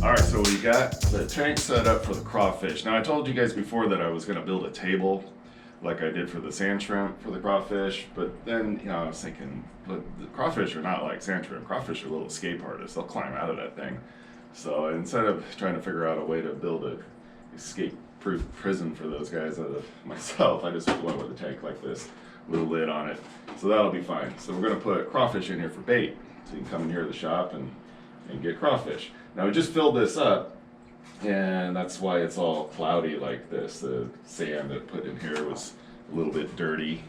All right, so we got the tank set up for the crawfish. Now I told you guys before that I was gonna build a table like I did for the sand shrimp for the crawfish, but then, I was thinking, look, the crawfish are not like sand shrimp. Crawfish are little escape artists. They'll climb out of that thing. So instead of trying to figure out a way to build a escape-proof prison for those guys out of myself, I just went with a tank like this with a lid on it. So that'll be fine. So we're gonna put crawfish in here for bait. So you can come in here to the shop and get crawfish. Now we just filled this up, and that's why it's all cloudy like this. The sand that put in here was a little bit dirty,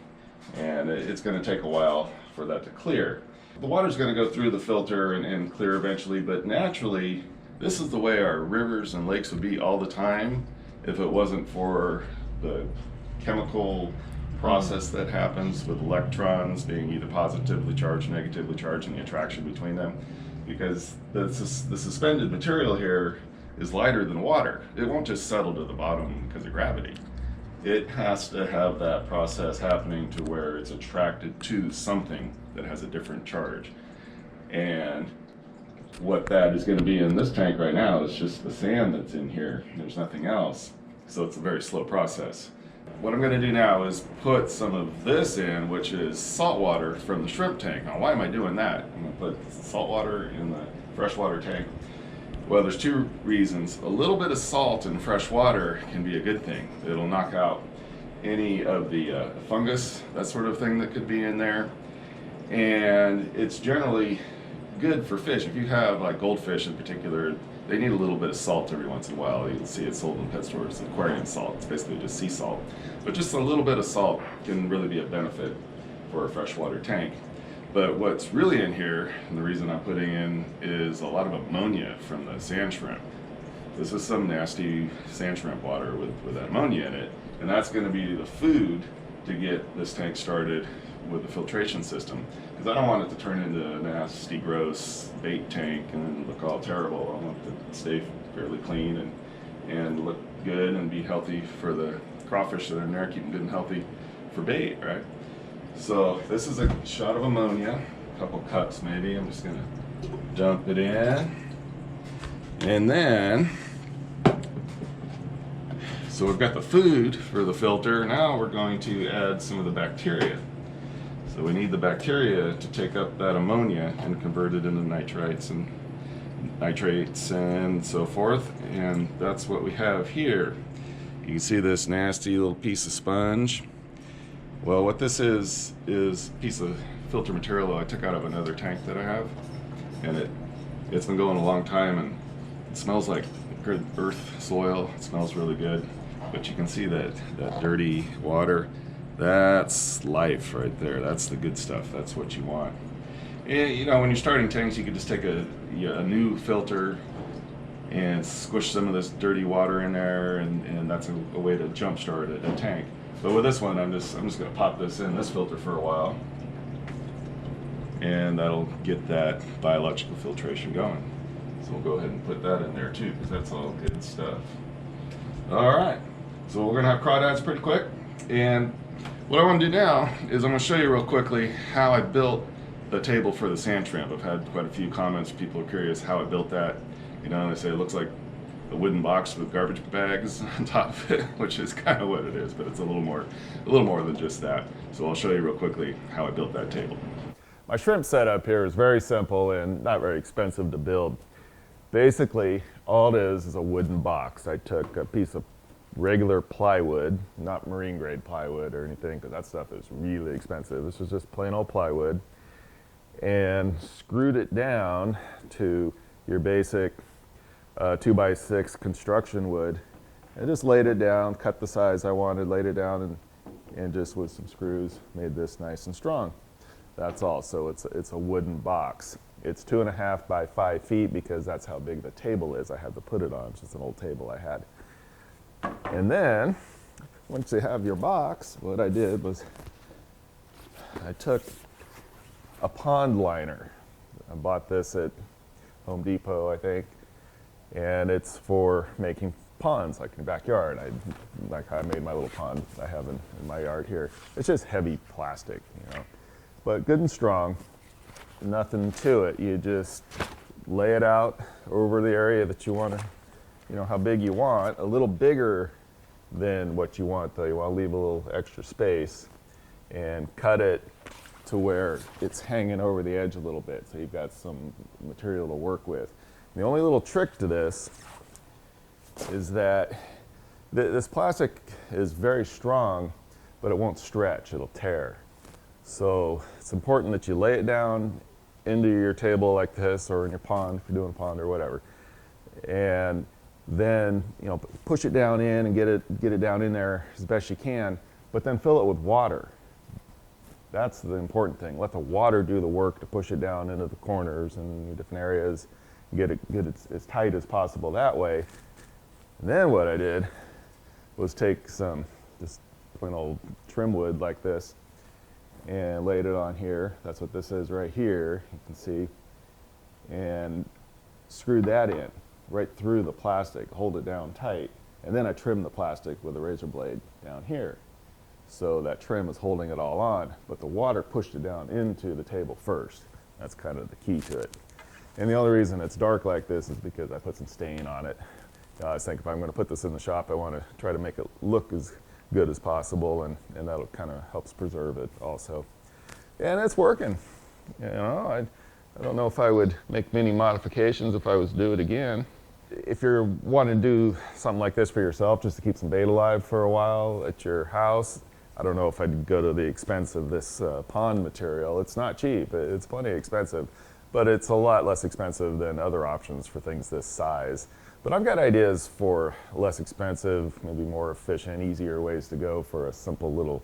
and it's going to take a while for that to clear. The water's going to go through the filter and clear eventually, but naturally, this is the way our rivers and lakes would be all the time if it wasn't for the chemical process that happens with electrons being either positively charged or negatively charged and the attraction between them. Because the suspended material here is lighter than water. It won't just settle to the bottom because of gravity. It has to have that process happening to where it's attracted to something that has a different charge. And what that is going to be in this tank right now is just the sand that's in here. There's nothing else. So it's a very slow process. What I'm going to do now is put some of this in, which is salt water from the shrimp tank. Now, why am I doing that? I'm going to put salt water in the freshwater tank. Well, there's two reasons. A little bit of salt in fresh water can be a good thing. It'll knock out any of the fungus, that sort of thing that could be in there. And it's generally good for fish. If you have like goldfish in particular, they need a little bit of salt every once in a while. You can see it sold in pet stores, aquarium salt. It's basically just sea salt. But just a little bit of salt can really be a benefit for a freshwater tank. But what's really in here, and the reason I'm putting in, is a lot of ammonia from the sand shrimp. This is some nasty sand shrimp water with ammonia in it, and that's going to be the food to get this tank started with the filtration system. Because I don't want it to turn into a nasty, gross bait tank and then look all terrible. I want it to stay fairly clean and look good and be healthy for the crawfish that are in there, keep them good and healthy for bait, right? So this is a shot of ammonia, a couple cups maybe. I'm just gonna dump it in. And then, so we've got the food for the filter. Now we're going to add some of the bacteria. So we need the bacteria to take up that ammonia and convert it into nitrates and so forth. And that's what we have here. You can see this nasty little piece of sponge. Well, what this is a piece of filter material I took out of another tank that I have. And it's been going a long time, and it smells like good earth soil. It smells really good. But you can see that dirty water. That's life right there. That's the good stuff. That's what you want. And when you're starting tanks, you could just take a new filter and squish some of this dirty water in there, and that's a way to jumpstart a tank. But with this one, I'm just going to pop this in this filter for a while, and that'll get that biological filtration going. So we'll go ahead and put that in there too, because that's all good stuff. All right, so we're going to have crawdads pretty quick, and what I want to do now is I'm going to show you real quickly how I built the table for the sand shrimp. I've had quite a few comments. People are curious how I built that. They say it looks like a wooden box with garbage bags on top of it, which is kind of what it is, but it's a little more than just that. So I'll show you real quickly how I built that table. My shrimp setup here is very simple and not very expensive to build. Basically, all it is a wooden box. I took a piece of regular plywood, not marine grade plywood or anything, because that stuff is really expensive. This is just plain old plywood, and screwed it down to your basic 2x6 construction wood, and just laid it down, cut the size I wanted, laid it down, and just with some screws made this nice and strong. That's all. So it's a wooden box. It's 2.5 by 5 feet because that's how big the table is I had to put it on. It's just an old table I had. And then, once you have your box, what I did was I took a pond liner. I bought this at Home Depot, I think, and it's for making ponds, like in your backyard. I made my little pond I have in my yard here. It's just heavy plastic, but good and strong. Nothing to it. You just lay it out over the area that you want to, how big you want, a little bigger than what you want though. You want to leave a little extra space and cut it to where it's hanging over the edge a little bit, so you've got some material to work with. The only little trick to this is that this plastic is very strong, but it won't stretch, it'll tear. So it's important that you lay it down into your table like this, or in your pond if you're doing a pond or whatever, and then push it down in and get it down in there as best you can, but then fill it with water. That's the important thing. Let the water do the work to push it down into the corners and different areas, get it as tight as possible that way. And then what I did was take some just plain old trim wood like this and laid it on here. That's what this is right here, you can see, and screwed that in right through the plastic, hold it down tight, and then I trimmed the plastic with a razor blade down here. So that trim is holding it all on, but the water pushed it down into the table first. That's kind of the key to it. And the only reason it's dark like this is because I put some stain on it. I was thinking if I'm going to put this in the shop, I want to try to make it look as good as possible, and that'll kind of helps preserve it also. And it's working. I don't know if I would make many modifications if I was to do it again. If you're wanting to do something like this for yourself, just to keep some bait alive for a while at your house, I don't know if I'd go to the expense of this pond material. It's not cheap, it's plenty expensive, but it's a lot less expensive than other options for things this size. But I've got ideas for less expensive, maybe more efficient, easier ways to go for a simple little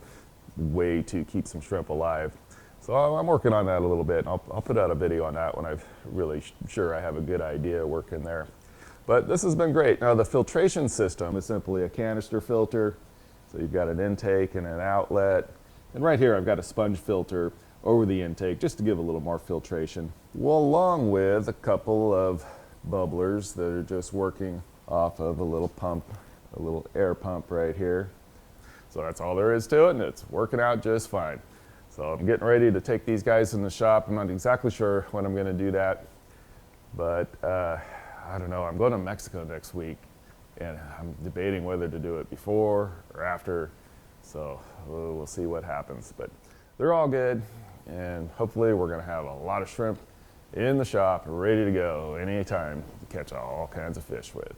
way to keep some shrimp alive. So I'm working on that a little bit. I'll put out a video on that when I'm really sure I have a good idea working there. But this has been great. Now the filtration system is simply a canister filter. So you've got an intake and an outlet. And right here I've got a sponge filter over the intake just to give a little more filtration. Well, along with a couple of bubblers that are just working off of a little pump, a little air pump right here. So that's all there is to it, and it's working out just fine. So I'm getting ready to take these guys in the shop. I'm not exactly sure when I'm going to do that, but I don't know. I'm going to Mexico next week, and I'm debating whether to do it before or after. So we'll see what happens. But they're all good, and hopefully we're going to have a lot of shrimp in the shop ready to go anytime to catch all kinds of fish with.